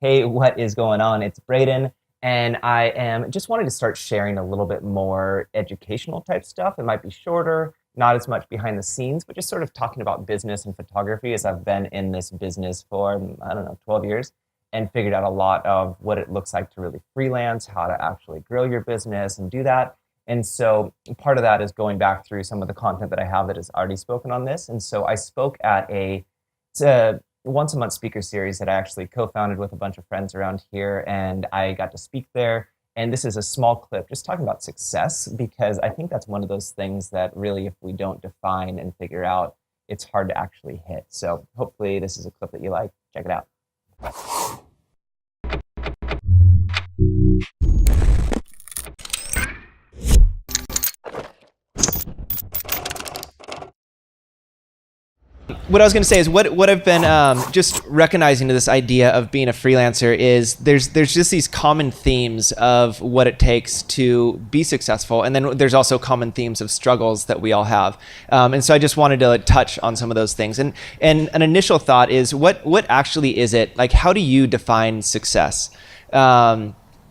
Hey, what is going on? It's Braden, and I am just wanted to start sharing a little bit more educational type stuff. It might be shorter, not as much behind the scenes, but just sort of talking about business and photography as I've been in this business for, I don't know, 12 years and figured out a lot of what it looks like to really freelance, how to actually grow your business and do that. And so part of that is going back through some of the content that I have that has already spoken on this. And so I spoke at it's a once a month speaker series that I actually co-founded with a bunch of friends around here, and I got to speak there. And this is a small clip just talking about success, because I think that's one of those things that really, if we don't define and figure out, it's hard to actually hit. So hopefully this is a clip that you like. Check it out. What I was going to say is what I've been just recognizing to this idea of being a freelancer is there's just these common themes of what it takes to be successful, and then there's also common themes of struggles that we all have. And so I just wanted to touch on some of those things. And an initial thought is what actually is it? Like, how do you define success?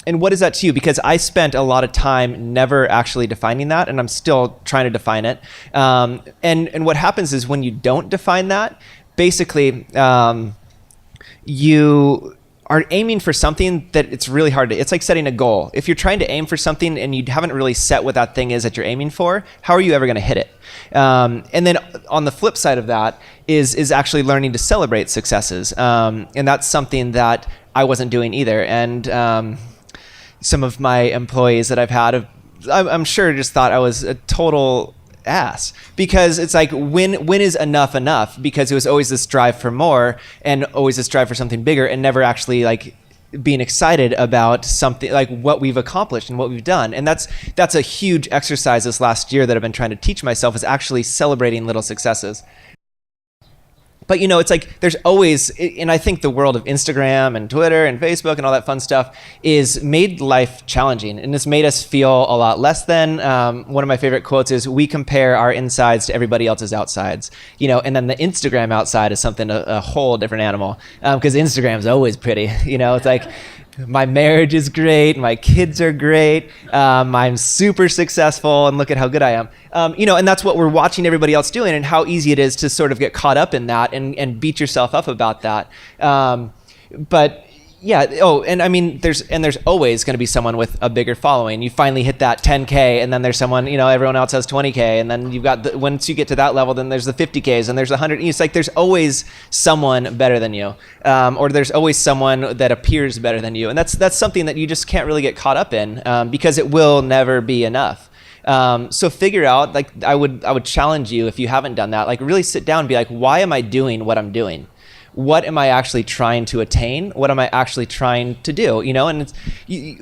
And what is that to you? Because I spent a lot of time never actually defining that, and I'm still trying to define it. And what happens is when you don't define that, basically you are aiming for something that it's really hard to, it's like setting a goal. If you're trying to aim for something and you haven't really set what that thing is that you're aiming for, how are you ever going to hit it? And then on the flip side of that is actually learning to celebrate successes. And that's something that I wasn't doing either. And some of my employees that I've had, I'm sure just thought I was a total ass, because it's like, when is enough? Because it was always this drive for more and always this drive for something bigger, and never actually like being excited about something like what we've accomplished and what we've done. And that's a huge exercise this last year that I've been trying to teach myself, is actually celebrating little successes. But it's like there's always, and I think the world of Instagram and Twitter and Facebook and all that fun stuff is made life challenging, and it's made us feel a lot less than. One of my favorite quotes is, "We compare our insides to everybody else's outsides," and then the Instagram outside is something a whole different animal, because Instagram's always pretty. It's like, my marriage is great, my kids are great, I'm super successful, and look at how good I am. And that's what we're watching everybody else doing, and how easy it is to sort of get caught up in that and beat yourself up about that. But yeah, and I mean, there's always going to be someone with a bigger following. You finally hit that 10K, and then there's someone, everyone else has 20K, and then you've got once you get to that level, then there's the 50Ks, and there's 100. It's like there's always someone better than you, or there's always someone that appears better than you, and that's something that you just can't really get caught up in, because it will never be enough. So figure out, like, I would challenge you, if you haven't done that, like, really sit down and be like, why am I doing what I'm doing? What am I actually trying to attain? What am I actually trying to do? And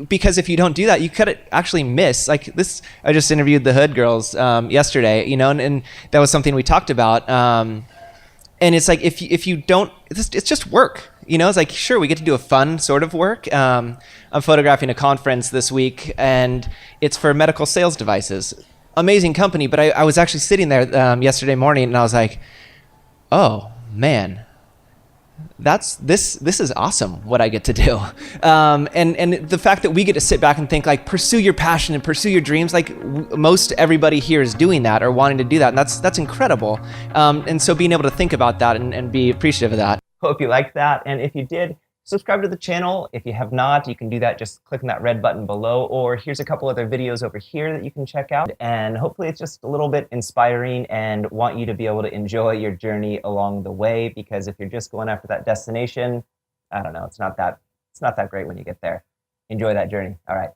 because if you don't do that, you could actually miss, like this. I just interviewed the Hood girls yesterday, and that was something we talked about. And it's like, if you don't, it's just work. It's like, sure, we get to do a fun sort of work. I'm photographing a conference this week, and it's for medical sales devices. Amazing company, but I was actually sitting there yesterday morning, and I was like, oh man, this is awesome what I get to do. And the fact that we get to sit back and think, like, pursue your passion and pursue your dreams, like most everybody here is doing that or wanting to do that, and that's incredible. And so being able to think about that and be appreciative of that. Hope you liked that, and if you did, subscribe to the channel. If you have not, you can do that just clicking that red button below, or here's a couple other videos over here that you can check out, and hopefully it's just a little bit inspiring and want you to be able to enjoy your journey along the way, because if you're just going after that destination, I don't know, it's not that great when you get there. Enjoy that journey. All right.